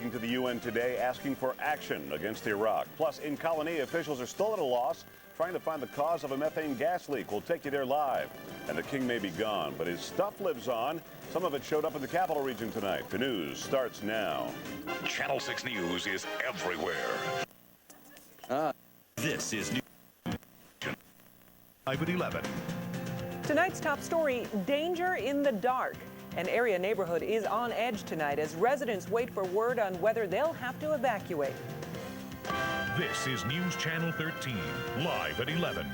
speaking to the UN today, asking for action against Iraq. Plus, in Colony, officials are still at a loss, trying to find the cause of a methane gas leak. We'll take you there live. And the king may be gone, but his stuff lives on. Some of it showed up in the capital region tonight. The news starts now. Channel 6 News is everywhere. This is News Live at 11. Tonight's top story, danger in the dark. An area neighborhood is on edge tonight as residents wait for word on whether they'll have to evacuate. This is News Channel 13, live at 11.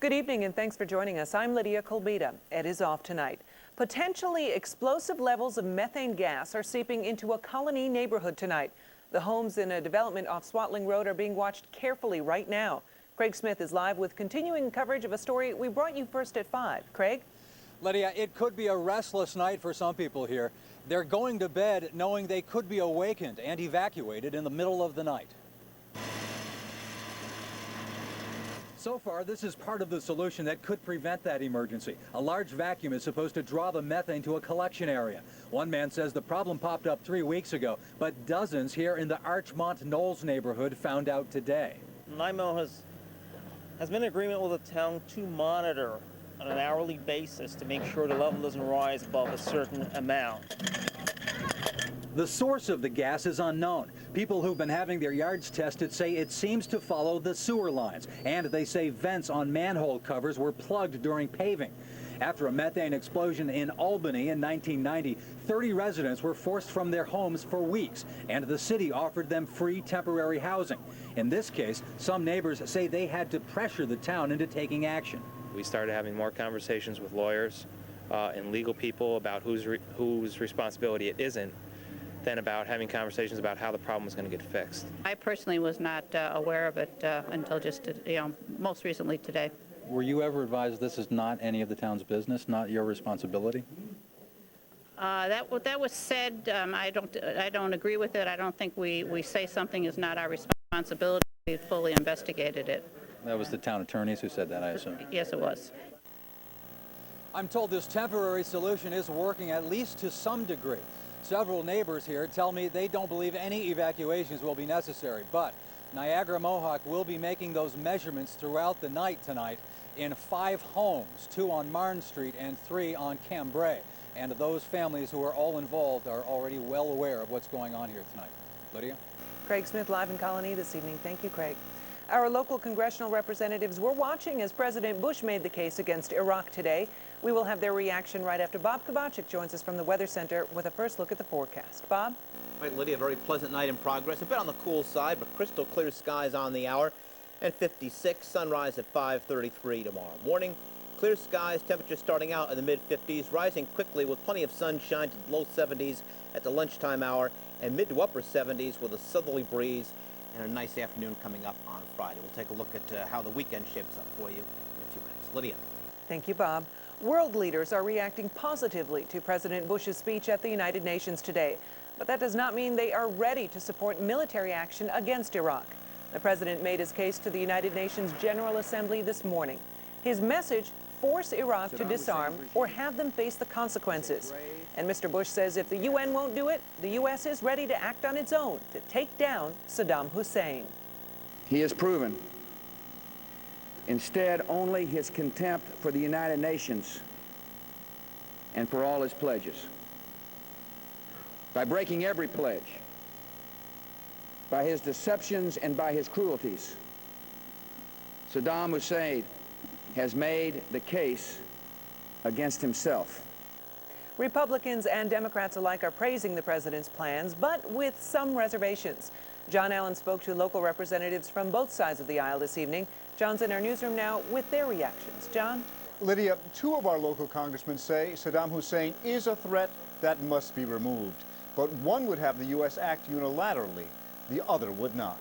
Good evening and thanks for joining us. I'm Lydia Kulbida. Ed is off tonight. Potentially explosive levels of methane gas are seeping into a Colony neighborhood tonight. The homes in a development off Swatling Road are being watched carefully right now. Craig Smith is live with continuing coverage of a story we brought you first at 5. Craig? Lydia, it could be a restless night for some people here. They're going to bed knowing they could be awakened and evacuated in the middle of the night. So far, this is part of the solution that could prevent that emergency. A large vacuum is supposed to draw the methane to a collection area. One man says the problem popped up 3 weeks ago, but dozens here in the Archmont Knolls neighborhood found out today. NIMO has been in agreement with the town to monitor on an hourly basis to make sure the level doesn't rise above a certain amount. The source of the gas is unknown. People who've been having their yards tested say it seems to follow the sewer lines, and they say vents on manhole covers were plugged during paving. After a methane explosion in Albany in 1990, 30 residents were forced from their homes for weeks, and the city offered them free temporary housing. In this case, some neighbors say they had to pressure the town into taking action. We started having more conversations with lawyers and legal people about whose responsibility it isn't, than about having conversations about how the problem is going to get fixed. I personally was not aware of it until just, most recently today. Were you ever advised this is not any of the town's business, not your responsibility? That was said. I don't agree with it. I don't think we say something is not our responsibility. We fully investigated it. That was the town attorneys who said that, I assume. Yes, it was. I'm told this temporary solution is working at least to some degree. Several neighbors here tell me they don't believe any evacuations will be necessary, but Niagara Mohawk will be making those measurements throughout the night tonight in 5 homes, 2 on Marne Street and 3 on Cambrai. And those families who are all involved are already well aware of what's going on here tonight. Lydia? Craig Smith live in Colony this evening. Thank you, Craig. Our local congressional representatives were watching as President Bush made the case against Iraq today. We will have their reaction right after Bob Kovachick joins us from the Weather Center with a first look at the forecast. Bob? Right, Lydia, a very pleasant night in progress. A bit on the cool side, but crystal clear skies on the hour. And 56, sunrise at 5:33 tomorrow morning. Clear skies, temperature starting out in the mid-50s, rising quickly with plenty of sunshine to the low 70s at the lunchtime hour, and mid to upper 70s with a southerly breeze and a nice afternoon coming up on Friday. We'll take a look at how the weekend shapes up for you in a few minutes. Lydia. Thank you, Bob. World leaders are reacting positively to President Bush's speech at the United Nations today. But that does not mean they are ready to support military action against Iraq. The president made his case to the United Nations General Assembly this morning. His message, force Iraq to disarm or have them face the consequences. And Mr. Bush says if the UN won't do it, the U.S. is ready to act on its own to take down Saddam Hussein. He has proven instead only his contempt for the United Nations and for all his pledges. By breaking every pledge, by his deceptions and by his cruelties, Saddam Hussein has made the case against himself. Republicans and Democrats alike are praising the president's plans, but with some reservations. John Allen spoke to local representatives from both sides of the aisle this evening. John's in our newsroom now with their reactions. John? Lydia, 2 of our local congressmen say Saddam Hussein is a threat that must be removed. But one would have the U.S. act unilaterally. The other would not.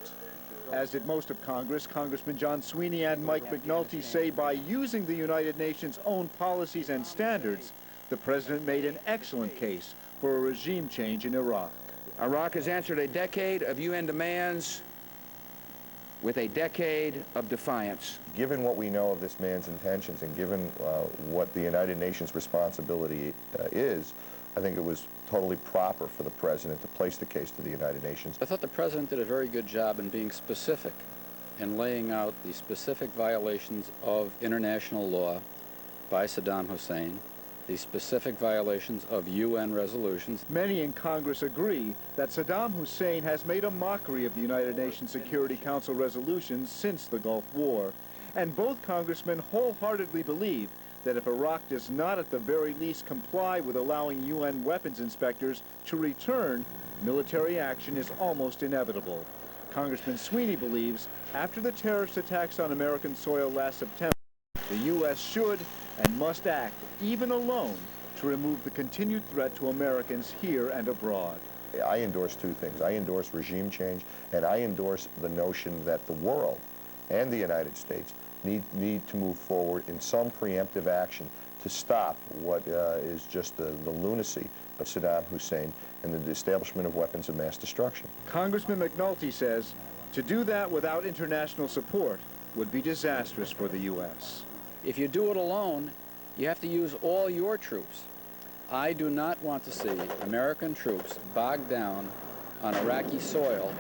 As did most of Congress, Congressman John Sweeney and Mike McNulty say by using the United Nations' own policies and standards, the president made an excellent case for a regime change in Iraq. Iraq has answered a decade of UN demands with a decade of defiance. Given what we know of this man's intentions and given what the United Nations responsibility is, I think it was totally proper for the President to place the case to the United Nations. I thought the President did a very good job in being specific and laying out the specific violations of international law by Saddam Hussein, the specific violations of UN resolutions. Many in Congress agree that Saddam Hussein has made a mockery of the United Nations Security Council resolutions since the Gulf War. And both congressmen wholeheartedly believe that if Iraq does not at the very least comply with allowing UN weapons inspectors to return, military action is almost inevitable. Congressman Sweeney believes after the terrorist attacks on American soil last September, the U.S. should and must act, even alone, to remove the continued threat to Americans here and abroad. I endorse two things. I endorse regime change, and I endorse the notion that the world and the United States need to move forward in some preemptive action to stop what is just the lunacy of Saddam Hussein and the establishment of weapons of mass destruction. Congressman McNulty says to do that without international support would be disastrous for the U.S. If you do it alone, you have to use all your troops. I do not want to see American troops bogged down on Iraqi soil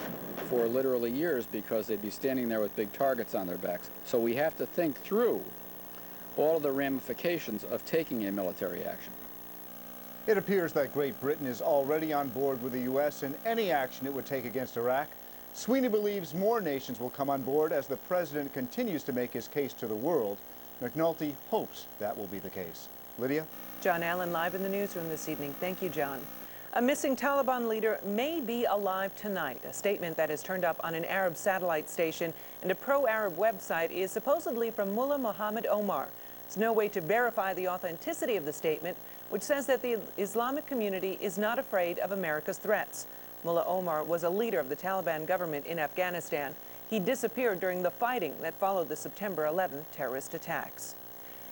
for literally years because they'd be standing there with big targets on their backs. So we have to think through all of the ramifications of taking a military action. It appears that Great Britain is already on board with the U.S. in any action it would take against Iraq. Sweeney believes more nations will come on board as the president continues to make his case to the world. McNulty hopes that will be the case. Lydia? John Allen live in the newsroom this evening. Thank you, John. A missing Taliban leader may be alive tonight. A statement that has turned up on an Arab satellite station and a pro-Arab website is supposedly from Mullah Mohammed Omar. There's no way to verify the authenticity of the statement, which says that the Islamic community is not afraid of America's threats. Mullah Omar was a leader of the Taliban government in Afghanistan. He disappeared during the fighting that followed the September 11 terrorist attacks.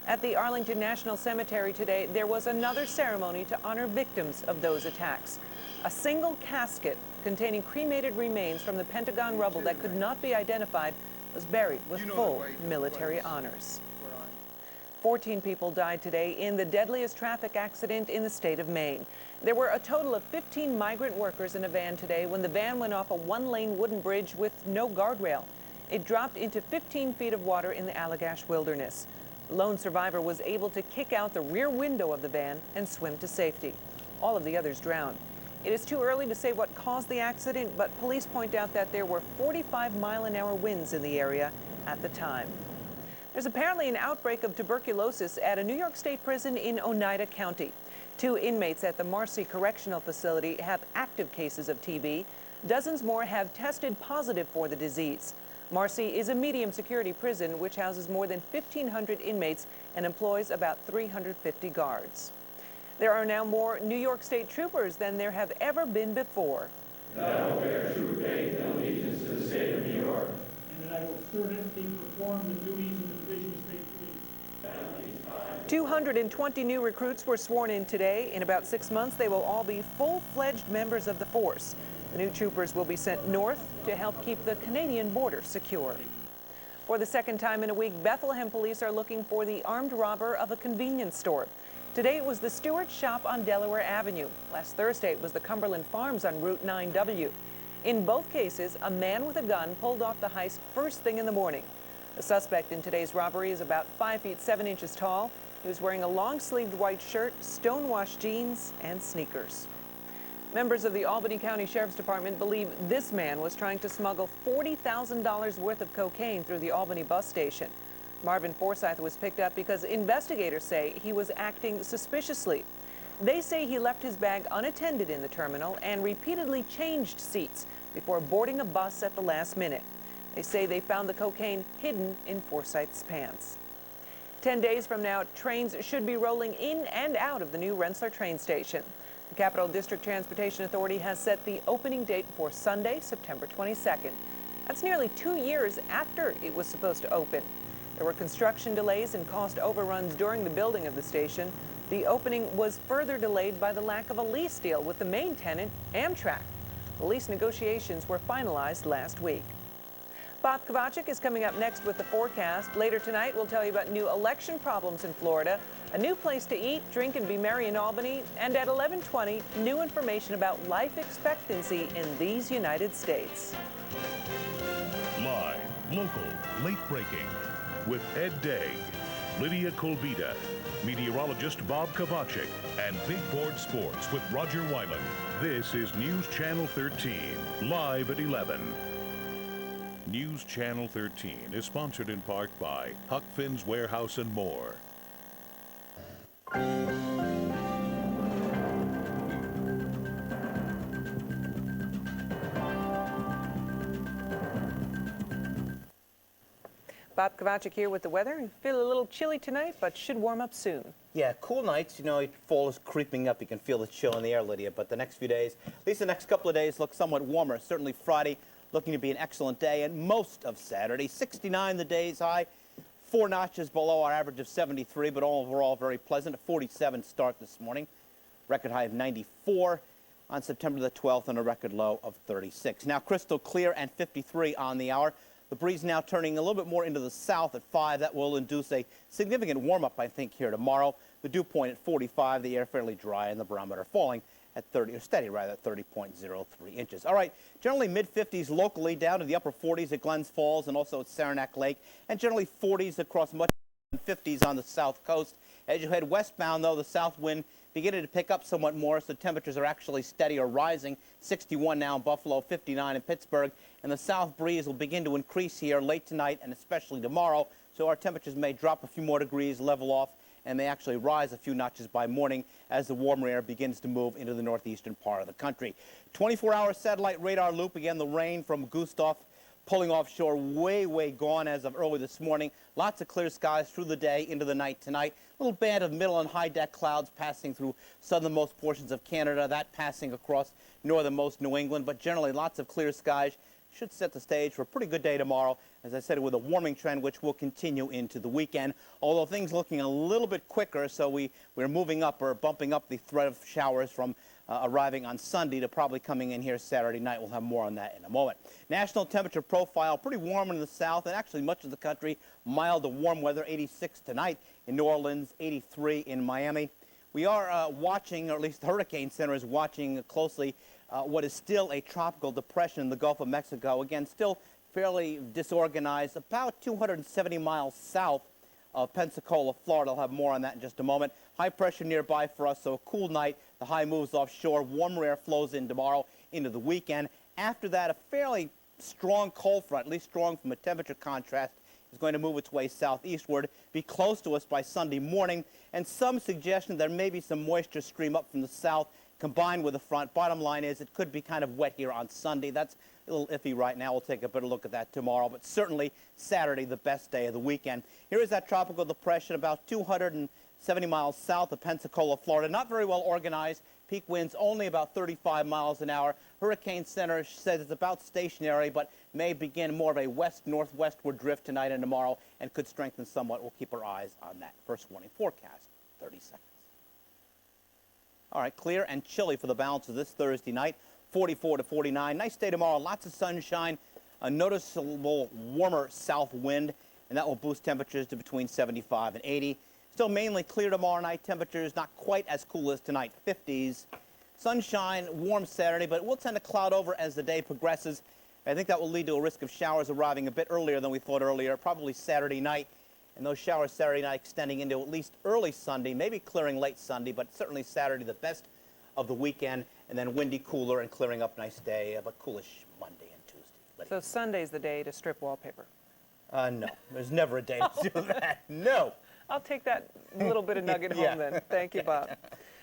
At the Arlington National Cemetery today, there was another ceremony to honor victims of those attacks. A single casket containing cremated remains from the Pentagon rubble that could not be identified was buried with full military honors. 14 people died today in the deadliest traffic accident in the state of Maine. There were a total of 15 migrant workers in a van today when the van went off a one-lane wooden bridge with no guardrail. It dropped into 15 feet of water in the Allagash Wilderness. The lone survivor was able to kick out the rear window of the van and swim to safety. All of the others drowned. It is too early to say what caused the accident, but police point out that there were 45-mile-an-hour winds in the area at the time. There's apparently an outbreak of tuberculosis at a New York State prison in Oneida County. 2 inmates at the Marcy Correctional Facility have active cases of TB. Dozens more have tested positive for the disease. Marcy is a medium security prison which houses more than 1,500 inmates and employs about 350 guards. There are now more New York State troopers than there have ever been before. That I will bear true faith and allegiance to the state of New York. And that I will fervently perform the duties of the Division of State Police. 220 new recruits were sworn in today. In about 6 months, they will all be full-fledged members of the force. The new troopers will be sent north to help keep the Canadian border secure. For the second time in a week, Bethlehem police are looking for the armed robber of a convenience store. Today it was the Stewart Shop on Delaware Avenue. Last Thursday it was the Cumberland Farms on Route 9W. In both cases, a man with a gun pulled off the heist first thing in the morning. The suspect in today's robbery is about 5 feet 7 inches tall. He was wearing a long-sleeved white shirt, stonewashed jeans, and sneakers. Members of the Albany County Sheriff's Department believe this man was trying to smuggle $40,000 worth of cocaine through the Albany bus station. Marvin Forsyth was picked up because investigators say he was acting suspiciously. They say he left his bag unattended in the terminal and repeatedly changed seats before boarding a bus at the last minute. They say they found the cocaine hidden in Forsyth's pants. 10 days from now, trains should be rolling in and out of the new Rensselaer train station. The Capital District Transportation Authority has set the opening date for Sunday, September 22nd. That's nearly 2 years after it was supposed to open. There were construction delays and cost overruns during the building of the station. The opening was further delayed by the lack of a lease deal with the main tenant, Amtrak. The lease negotiations were finalized last week. Bob Kovachick is coming up next with the forecast. Later tonight, we'll tell you about new election problems in Florida, a new place to eat, drink, and be merry in Albany, and at 11:20, new information about life expectancy in these United States. Live, local, late breaking with Ed Degg, Lydia Kulbida, meteorologist Bob Kovachick, and Big Board Sports with Roger Wyman. This is News Channel 13, live at 11. News Channel 13 is sponsored in part by Huck Finn's Warehouse and More. Bob Kovachick here with the weather. You feel a little chilly tonight, but should warm up soon. Yeah, cool nights. You know, fall is creeping up. You can feel the chill in the air, Lydia. But the next few days, at least the next couple of days, look somewhat warmer. Certainly Friday looking to be an excellent day, and most of Saturday. 69 the day's high, 4 notches below our average of 73, but overall very pleasant. A 47 start this morning. Record high of 94 on September the 12th and a record low of 36. Now crystal clear and 53 on the hour. The breeze now turning a little bit more into the south at 5. That will induce a significant warm-up, I think, here tomorrow. The dew point at 45, the air fairly dry, and the barometer falling at 30, or steady rather, at 30.03 inches. All right, generally mid-50s locally, down to the upper 40s at Glens Falls and also at Saranac Lake, and generally 40s across much of the 50s on the south coast. As you head westbound, though, the south wind beginning to pick up somewhat more, so temperatures are actually steady or rising. 61 now in Buffalo, 59 in Pittsburgh, and the south breeze will begin to increase here late tonight and especially tomorrow, so our temperatures may drop a few more degrees, level off, and may actually rise a few notches by morning as the warmer air begins to move into the northeastern part of the country. 24-hour satellite radar loop, again, the rain from Gustav pulling offshore, way gone as of early this morning. Lots of clear skies through the day into the night tonight. A little band of middle and high deck clouds passing through southernmost portions of Canada, that passing across northernmost New England, but generally lots of clear skies. Should set the stage for a pretty good day tomorrow, as I said, with a warming trend which will continue into the weekend, although things looking a little bit quicker, so we're moving up or bumping up the threat of showers from arriving on Sunday to probably coming in here Saturday night. We'll have more on that in a moment. National temperature profile, pretty warm in the south and actually much of the country. Mild to warm weather, 86 tonight in New Orleans, 83 in Miami. We are watching, or at least the Hurricane Center is watching closely what is still a tropical depression in the Gulf of Mexico. Again, still fairly disorganized, about 270 miles south of Pensacola, Florida. I'll have more on that in just a moment. High pressure nearby for us, so a cool night. The high moves offshore. Warmer air flows in tomorrow into the weekend. After that, a fairly strong cold front, at least strong from a temperature contrast, is going to move its way southeastward, be close to us by Sunday morning, and some suggestion there may be some moisture stream up from the south combined with the front. Bottom line is it could be kind of wet here on Sunday. That's a little iffy right now. We'll take a better look at that tomorrow, but certainly Saturday, the best day of the weekend. Here is that tropical depression about 270 miles south of Pensacola, Florida. Not very well organized. Peak winds only about 35 miles an hour. Hurricane Center says it's about stationary, but may begin more of a west-northwestward drift tonight and tomorrow and could strengthen somewhat. We'll keep our eyes on that. First warning forecast, 30 seconds. All right, clear and chilly for the balance of this Thursday night, 44 to 49. Nice day tomorrow, lots of sunshine, a noticeable warmer south wind, and that will boost temperatures to between 75 and 80. Still mainly clear tomorrow night. Temperatures not quite as cool as tonight, 50s. Sunshine, warm Saturday, but it will tend to cloud over as the day progresses. I think that will lead to a risk of showers arriving a bit earlier than we thought earlier, probably Saturday night. And those showers Saturday night extending into at least early Sunday, maybe clearing late Sunday, but certainly Saturday the best of the weekend, and then windy, cooler, and clearing up nice day, but coolish Monday and Tuesday. So Sunday's the day to strip wallpaper? No, there's never a day to do that. No. I'll take that little bit of nugget home then. Thank you, Bob.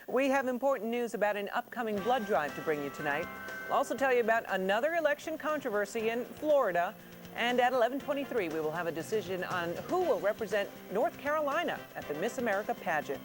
We have important news about an upcoming blood drive to bring you tonight. We'll also tell you about another election controversy in Florida. And at 11:23, we will have a decision on who will represent North Carolina at the Miss America pageant.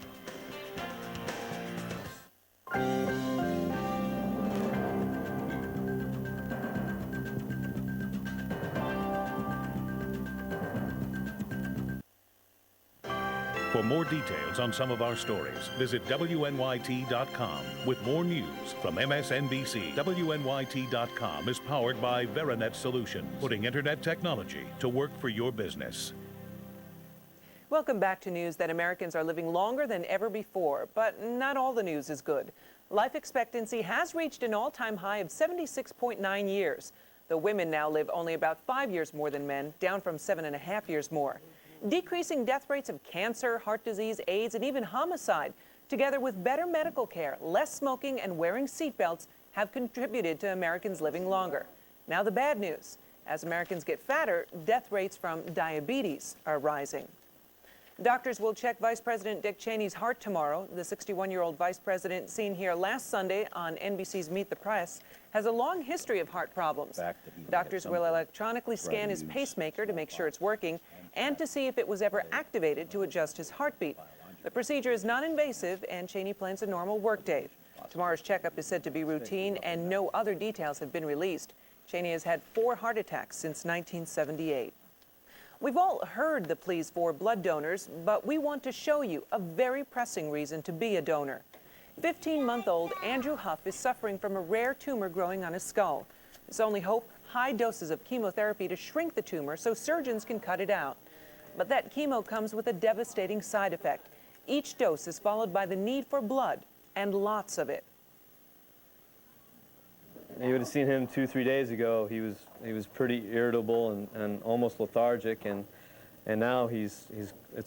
For more details on some of our stories, visit WNYT.com. With more news from MSNBC, WNYT.com is powered by Verinet Solutions, putting internet technology to work for your business. Welcome back to news that Americans are living longer than ever before, but not all the news is good. Life expectancy has reached an all-time high of 76.9 years, though women now live only about 5 years more than men, down from 7.5 years more. Decreasing death rates of cancer, heart disease, AIDS, and even homicide, together with better medical care, less smoking, and wearing seatbelts, have contributed to Americans living longer. Now the bad news. As Americans get fatter, death rates from diabetes are rising. Doctors will check Vice President Dick Cheney's heart tomorrow. The 61-year-old vice president, seen here last Sunday on NBC's Meet the Press, has a long history of heart problems. Doctors will electronically scan his pacemaker to make sure it's working and to see if it was ever activated to adjust his heartbeat. The procedure is non-invasive, and Cheney plans a normal workday. Tomorrow's checkup is said to be routine, and no other details have been released. Cheney has had 4 heart attacks since 1978. We've all heard the pleas for blood donors, but we want to show you a very pressing reason to be a donor. 15-month-old Andrew Huff is suffering from a rare tumor growing on his skull. His only hope, high doses of chemotherapy to shrink the tumor so surgeons can cut it out. But that chemo comes with a devastating side effect. Each dose is followed by the need for blood, and lots of it. You would have seen him 2-3 days ago. He was pretty irritable and almost lethargic, and now it's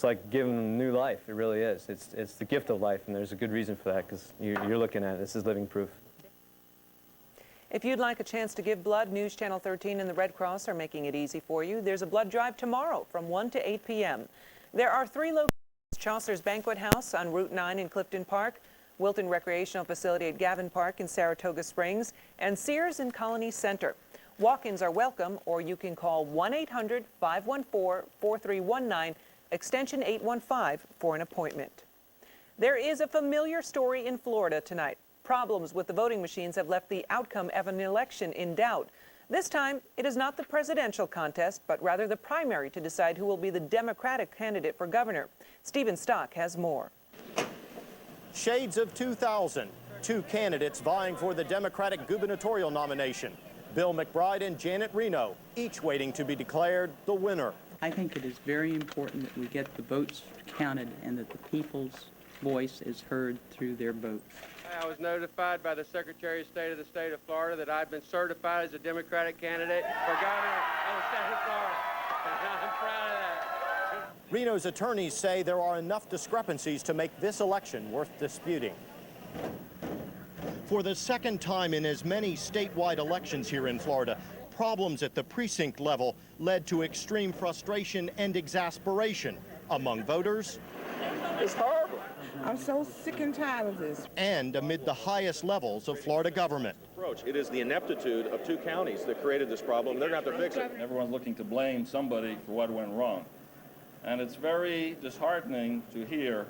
like giving him new life. It really is. It's the gift of life, and there's a good reason for that, because you're looking at it. This is living proof. If you'd like a chance to give blood, News Channel 13 and the Red Cross are making it easy for you. There's a blood drive tomorrow from 1 to 8 p.m. There are 3 locations: Chaucer's Banquet House on Route 9 in Clifton Park, Wilton Recreational Facility at Gavin Park in Saratoga Springs, and Sears in Colony Center. Walk-ins are welcome, or you can call 1-800-514-4319, extension 815 for an appointment. There is a familiar story in Florida tonight. Problems with the voting machines have left the outcome of an election in doubt. This time, it is not the presidential contest, but rather the primary to decide who will be the Democratic candidate for governor. Stephen Stock has more. Shades of 2000, 2 candidates vying for the Democratic gubernatorial nomination. Bill McBride and Janet Reno, each waiting to be declared the winner. I think it is very important that we get the votes counted and that the people's voice is heard through their vote. I was notified by the Secretary of State of the state of Florida that I've been certified as a Democratic candidate for governor of the state of Florida. I'm proud of that. Reno's attorneys say there are enough discrepancies to make this election worth disputing. For the second time in as many statewide elections here in Florida, problems at the precinct level led to extreme frustration and exasperation among voters. It's horrible. I'm so sick and tired of this. And amid the highest levels of Florida government. It is the ineptitude of 2 counties that created this problem. They're going to have to fix it. Everyone's looking to blame somebody for what went wrong. And it's very disheartening to hear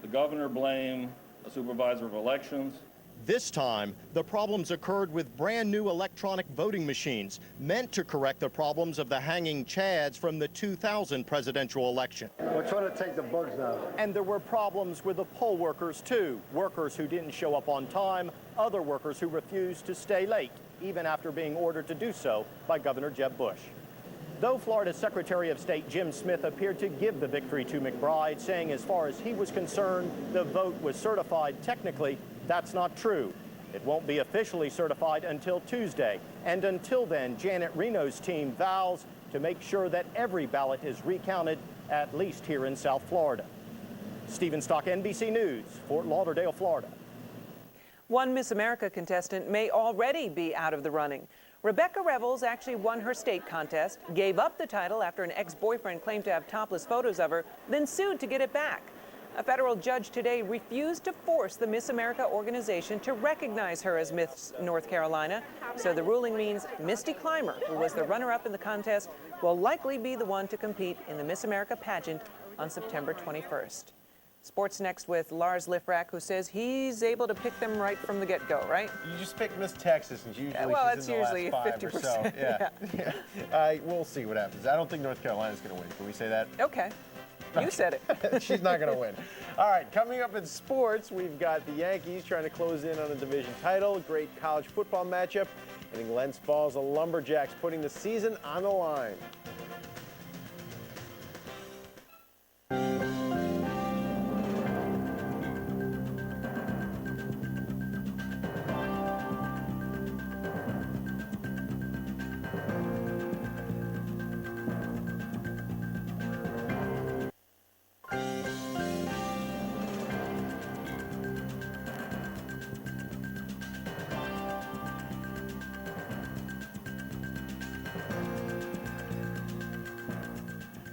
the governor blame the supervisor of elections. This time, the problems occurred with brand new electronic voting machines meant to correct the problems of the hanging chads from the 2000 presidential election. We're trying to take the bugs out. And there were problems with the poll workers, too. Workers who didn't show up on time, other workers who refused to stay late, even after being ordered to do so by Governor Jeb Bush. Though Florida's Secretary of State Jim Smith appeared to give the victory to McBride, saying as far as he was concerned, the vote was certified technically, that's not true. It won't be officially certified until Tuesday. And until then, Janet Reno's team vows to make sure that every ballot is recounted, at least here in South Florida. Stephen Stock, NBC News, Fort Lauderdale, Florida. One Miss America contestant may already be out of the running. Rebecca Revels actually won her state contest, gave up the title after an ex-boyfriend claimed to have topless photos of her, then sued to get it back. A federal judge today refused to force the Miss America organization to recognize her as Miss North Carolina. So the ruling means Misty Clymer, who was the runner-up in the contest, will likely be the one to compete in the Miss America pageant on September 21st. Sports next with Lars Lifrak, who says he's able to pick them right from the get-go, right? You just picked Miss Texas, and usually well, she's in the usually last 5 50%. or so. Yeah. We'll see what happens. I don't think North Carolina's going to win. Can we say that? Okay. You said it. She's not going to win. All right, coming up in sports, we've got the Yankees trying to close in on a division title. Great college football matchup. And in Glens Falls, the Lumberjacks putting the season on the line.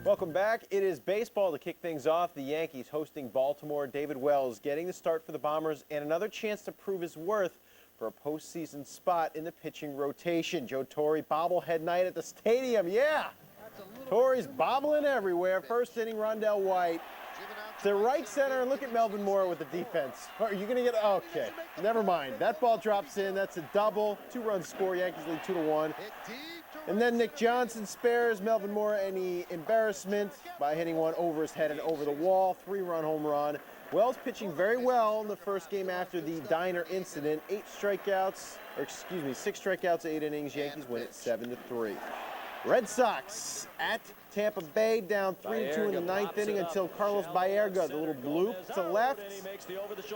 Welcome back. It is baseball to kick things off. The Yankees hosting Baltimore. David Wells getting the start for the Bombers and another chance to prove his worth for a postseason spot in the pitching rotation. Joe Torre, bobblehead night at the stadium. Yeah, Torre's bobbling everywhere. First inning, Rondell White to right center, and look at Melvin Moore with the defense. Are you going to get, okay, never mind. That ball drops in. That's a double. 2-run score. Yankees lead 2-1. And then Nick Johnson spares Melvin Moore any embarrassment by hitting one over his head and over the wall. 3-run home run. Wells pitching very well in the first game after the diner incident. 6 strikeouts, 8 innings. Yankees win it 7-3. Red Sox at Tampa Bay, down 3-2 in the 9th inning until Carlos Baerga, the little bloop to left.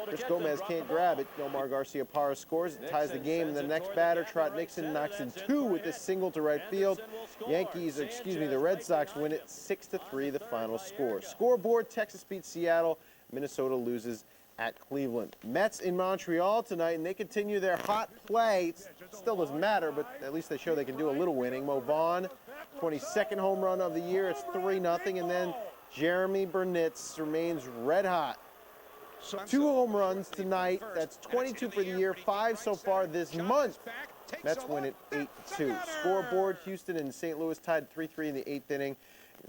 Chris Gomez can't grab it. Nomar Garcia-Parra scores. It ties the game. And the next batter, Trot Nixon, knocks in 2 with this single to right field. The Red Sox win it 6-3, the final score. Scoreboard, Texas beats Seattle. Minnesota loses at Cleveland. Mets in Montreal tonight, and they continue their hot play. It still doesn't matter, but at least they show they can do a little winning. Mo Vaughn, 22nd home run of the year. It's 3-0, and then Jeremy Burnitz remains red hot. 2 home runs tonight. That's 22 for the year, 5 so far this month. Mets win it 8-2. Scoreboard, Houston and St. Louis tied 3-3 in the 8th inning.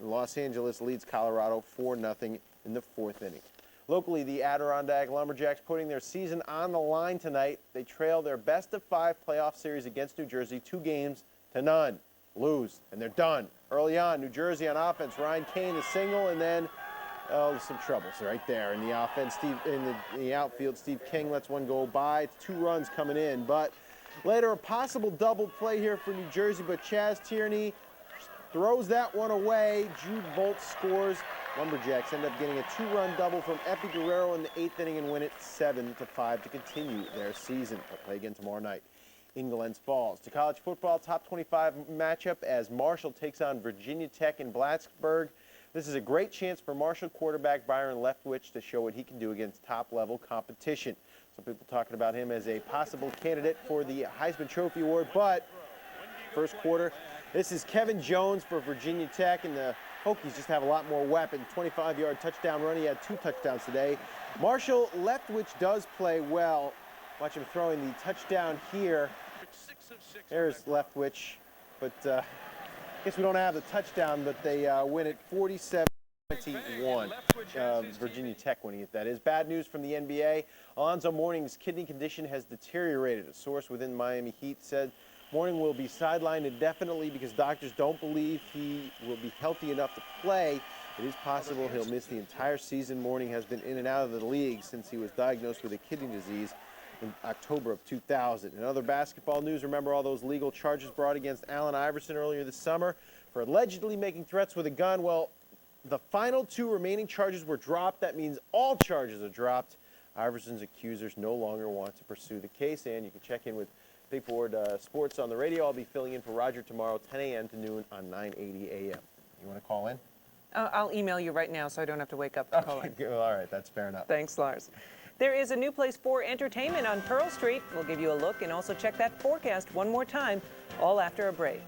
Los Angeles leads Colorado 4-0 in the 4th inning. Locally, the Adirondack Lumberjacks putting their season on the line tonight. They trail their best-of-5 playoff series against New Jersey 2-0. Lose, and they're done. Early on, New Jersey on offense. Ryan Kane, a single, and then some troubles right there in the offense. In the outfield, Steve King lets one go by. It's 2 runs coming in, but later a possible double play here for New Jersey, but Chaz Tierney throws that one away. Jude Bolt scores. Lumberjacks end up getting a 2-run double from Epi Guerrero in the 8th inning and win it 7-5 to continue their season. They'll play again tomorrow night in Glens Falls. To college football, top 25 matchup as Marshall takes on Virginia Tech in Plattsburgh. This is a great chance for Marshall quarterback Byron Leftwich to show what he can do against top-level competition. Some people talking about him as a possible candidate for the Heisman Trophy Award, but first quarter, this is Kevin Jones for Virginia Tech, and the Hokies just have a lot more weapon. 25-yard touchdown run. He had 2 touchdowns today. Marshall Leftwich does play well. Watch him throwing the touchdown here. There's Leftwich, but I guess we don't have the touchdown, but they win it 47-21. Virginia Tech winning it, that is. Bad news from the NBA. Alonzo Mourning's kidney condition has deteriorated. A source within Miami Heat said Mourning will be sidelined indefinitely because doctors don't believe he will be healthy enough to play. It is possible he'll miss the entire season. Mourning has been in and out of the league since he was diagnosed with a kidney disease in October of 2000. In other basketball news, remember all those legal charges brought against Allen Iverson earlier this summer for allegedly making threats with a gun? Well, the final 2 remaining charges were dropped. That means all charges are dropped. Iverson's accusers no longer want to pursue the case, and you can check in with Big Board Sports on the radio. I'll be filling in for Roger tomorrow, 10 a.m. to noon on 980 a.m. You want to call in? I'll email you right now so I don't have to wake up to call in. All right, that's fair enough. Thanks, Lars. There is a new place for entertainment on Pearl Street. We'll give you a look and also check that forecast one more time, all after a break.